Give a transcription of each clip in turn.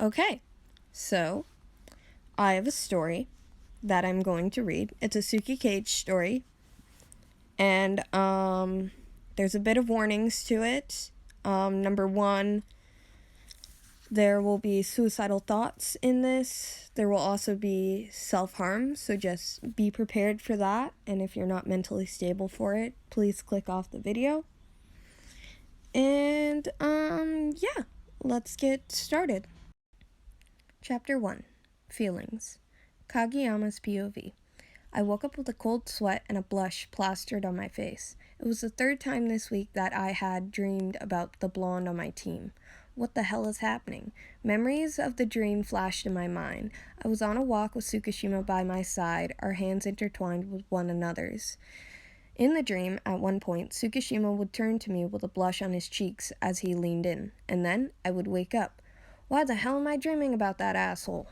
Okay, so I have a story that I'm going to read. It's a Tsukikags story, and there's a bit of warnings to it. Number one, there will be suicidal thoughts in this. There will also be self-harm, so just be prepared for that. And if you're not mentally stable for it, please click off the video. And, yeah, let's get started. Chapter 1, Feelings. Kageyama's POV. I woke up with a cold sweat and a blush plastered on my face. It was the third time this week that I had dreamed about the blonde on my team. What the hell is happening? Memories of the dream flashed in my mind. I was on a walk with Tsukishima by my side, our hands intertwined with one another's. In the dream, at one point, Tsukishima would turn to me with a blush on his cheeks as he leaned in, and then I would wake up. Why the hell am I dreaming about that asshole?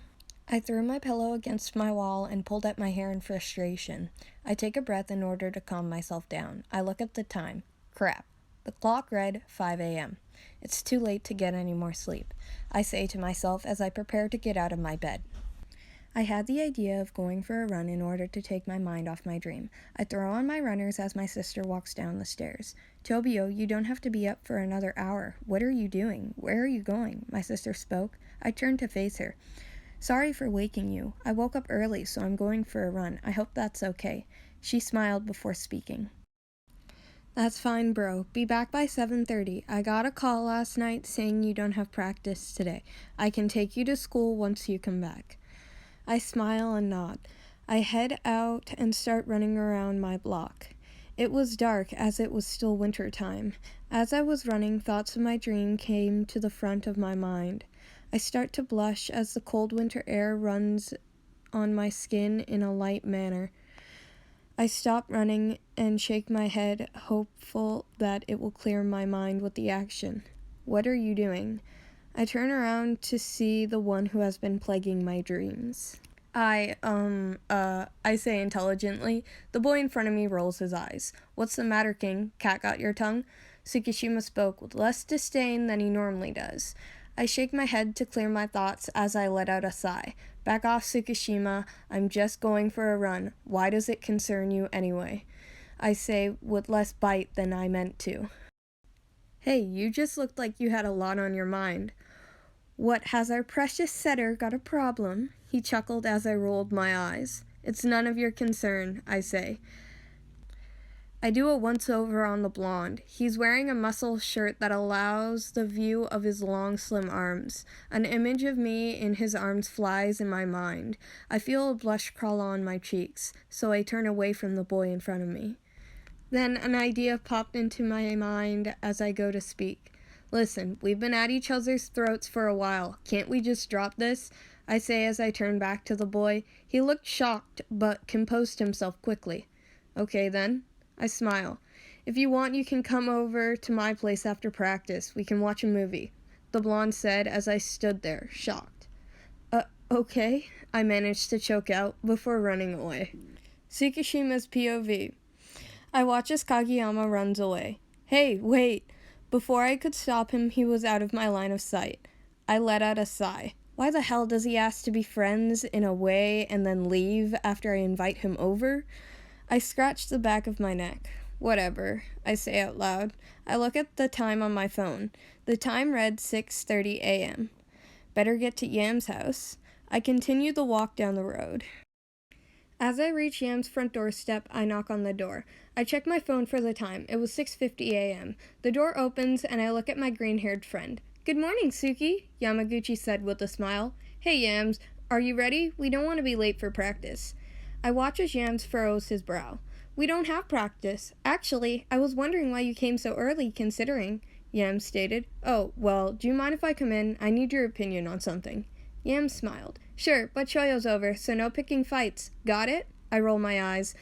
I threw my pillow against my wall and pulled at my hair in frustration. I take a breath in order to calm myself down. I look at the time. Crap. The clock read 5 a.m. It's too late to get any more sleep, I say to myself as I prepare to get out of my bed. I had the idea of going for a run in order to take my mind off my dream. I throw on my runners as my sister walks down the stairs. Tobio, you don't have to be up for another hour. What are you doing? Where are you going? My sister spoke. I turned to face her. Sorry for waking you. I woke up early, so I'm going for a run. I hope that's okay. She smiled before speaking. That's fine, bro. Be back by 7:30. I got a call last night saying you don't have practice today. I can take you to school once you come back. I smile and nod. I head out and start running around my block. It was dark as it was still winter time. As I was running, thoughts of my dream came to the front of my mind. I start to blush as the cold winter air runs on my skin in a light manner. I stop running and shake my head, hopeful that it will clear my mind with the action. What are you doing? I turn around to see the one who has been plaguing my dreams. I say intelligently. The boy in front of me rolls his eyes. What's the matter, King? Cat got your tongue? Tsukishima spoke with less disdain than he normally does. I shake my head to clear my thoughts as I let out a sigh. Back off, Tsukishima. I'm just going for a run. Why does it concern you anyway? I say with less bite than I meant to. Hey, you just looked like you had a lot on your mind. What, has our precious setter got a problem? He chuckled as I rolled my eyes. It's none of your concern, I say. I do a once-over on the blonde. He's wearing a muscle shirt that allows the view of his long, slim arms. An image of me in his arms flies in my mind. I feel a blush crawl on my cheeks, so I turn away from the boy in front of me. Then an idea popped into my mind as I go to speak. Listen, we've been at each other's throats for a while. Can't we just drop this? I say as I turn back to the boy. He looked shocked, but composed himself quickly. Okay then. I smile. If you want, you can come over to my place after practice. We can watch a movie, the blonde said as I stood there, shocked. Okay, I managed to choke out before running away. Tsukishima's POV. I watch as Kageyama runs away. Hey, wait! Before I could stop him, he was out of my line of sight. I let out a sigh. Why the hell does he ask to be friends in a way and then leave after I invite him over? I scratch the back of my neck. Whatever, I say out loud. I look at the time on my phone. The time read 6:30 a.m. Better get to Yam's house. I continue the walk down the road. As I reach Yam's front doorstep, I knock on the door. I check my phone for the time. It was 6:50 a.m. The door opens, and I look at my green-haired friend. Good morning, Suki, Yamaguchi said with a smile. Hey, Yams, are you ready? We don't want to be late for practice. I watch as Yams furrows his brow. We don't have practice. Actually, I was wondering why you came so early, considering, Yams stated. Oh, well, do you mind if I come in? I need your opinion on something. Yams smiled. Sure, but Choyo's over, so no picking fights. Got it? I roll my eyes.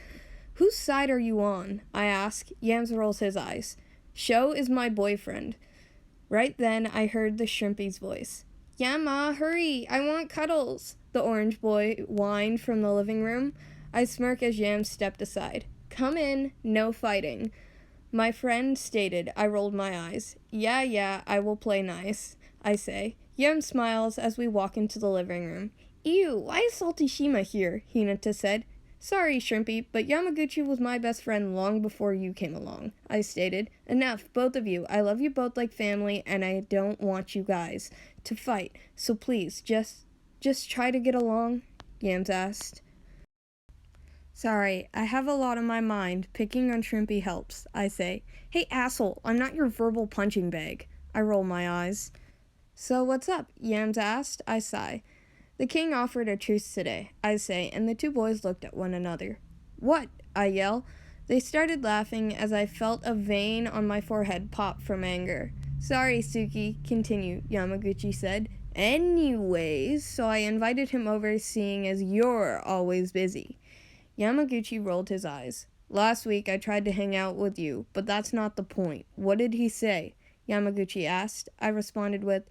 Whose side are you on? I ask. Yams rolls his eyes. Sho is my boyfriend. Right then, I heard the shrimpy's voice. Yama, hurry! I want cuddles! The orange boy whined from the living room. I smirk as Yams stepped aside. Come in, no fighting. My friend stated. I rolled my eyes. Yeah, I will play nice, I say. Yem smiles as we walk into the living room. Ew, why is Tsukishima here? Hinata said. Sorry, Shrimpy, but Yamaguchi was my best friend long before you came along, I stated. Enough, both of you. I love you both like family, and I don't want you guys to fight. So please, just try to get along, Yams asked. Sorry, I have a lot on my mind. Picking on Shrimpy helps, I say. Hey, asshole, I'm not your verbal punching bag. I roll my eyes. So what's up? Yams asked. I sigh. The king offered a truce today, I say, and the two boys looked at one another. What? I yell. They started laughing as I felt a vein on my forehead pop from anger. Sorry, Suki, continue, Yamaguchi said. Anyways, so I invited him over seeing as you're always busy. Yamaguchi rolled his eyes. Last week I tried to hang out with you, but that's not the point. What did he say? Yamaguchi asked. I responded with,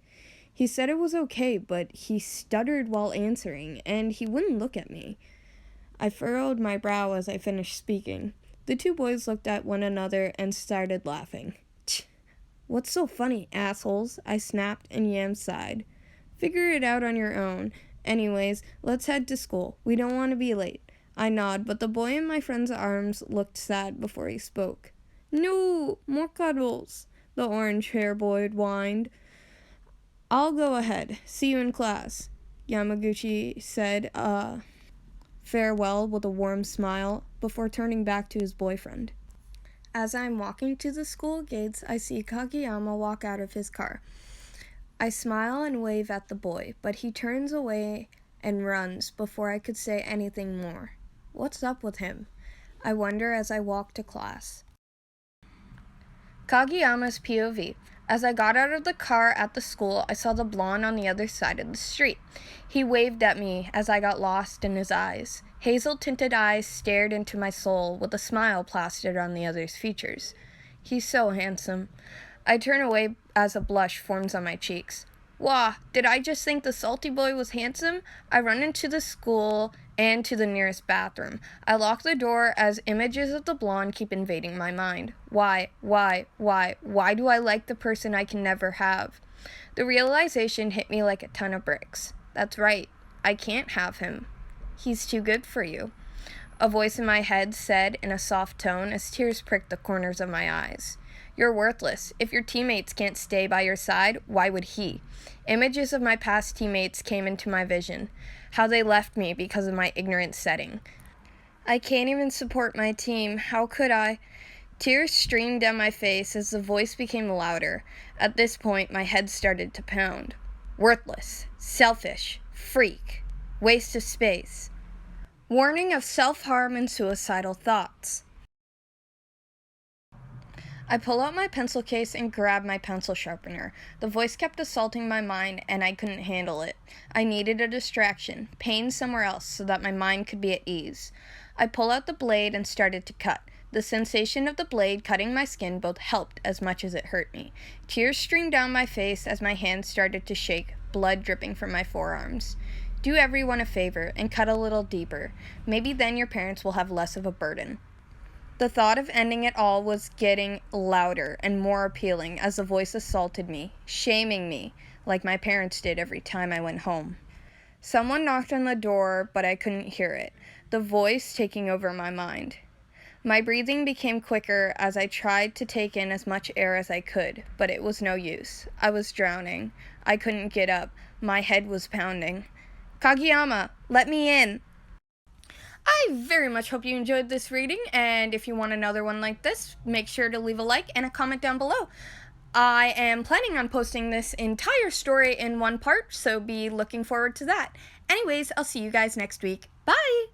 he said it was okay, but he stuttered while answering, and he wouldn't look at me. I furrowed my brow as I finished speaking. The two boys looked at one another and started laughing. Tch, what's so funny, assholes? I snapped, and Yam sighed. Figure it out on your own. Anyways, let's head to school. We don't want to be late. I nod, but the boy in my friend's arms looked sad before he spoke. No, more cuddles, the orange-haired boy whined. I'll go ahead. See you in class, Yamaguchi said, farewell with a warm smile before turning back to his boyfriend. As I'm walking to the school gates, I see Kageyama walk out of his car. I smile and wave at the boy, but he turns away and runs before I could say anything more. What's up with him? I wonder as I walk to class. Kageyama's POV. As I got out of the car at the school, I saw the blonde on the other side of the street. He waved at me as I got lost in his eyes. Hazel-tinted eyes stared into my soul with a smile plastered on the other's features. He's so handsome. I turn away as a blush forms on my cheeks. Wah, did I just think the salty boy was handsome? I run into the school and to the nearest bathroom. I lock the door as images of the blonde keep invading my mind. Why do I like the person I can never have? The realization hit me like a ton of bricks. That's right, I can't have him. He's too good for you. A voice in my head said in a soft tone as tears pricked the corners of my eyes. You're worthless. If your teammates can't stay by your side, why would he? Images of my past teammates came into my vision. How they left me because of my ignorant setting. I can't even support my team. How could I? Tears streamed down my face as the voice became louder. At this point, my head started to pound. Worthless. Selfish. Freak. Waste of space. Warning of self-harm and suicidal thoughts. I pull out my pencil case and grab my pencil sharpener. The voice kept assaulting my mind, and I couldn't handle it. I needed a distraction, pain somewhere else, so that my mind could be at ease. I pull out the blade and started to cut. The sensation of the blade cutting my skin both helped as much as it hurt me. Tears streamed down my face as my hands started to shake, blood dripping from my forearms. Do everyone a favor and cut a little deeper. Maybe then your parents will have less of a burden. The thought of ending it all was getting louder and more appealing as the voice assaulted me, shaming me, like my parents did every time I went home. Someone knocked on the door, but I couldn't hear it, the voice taking over my mind. My breathing became quicker as I tried to take in as much air as I could, but it was no use. I was drowning. I couldn't get up. My head was pounding. Kageyama, let me in! I very much hope you enjoyed this reading, and if you want another one like this, make sure to leave a like and a comment down below. I am planning on posting this entire story in one part, so be looking forward to that. Anyways, I'll see you guys next week. Bye!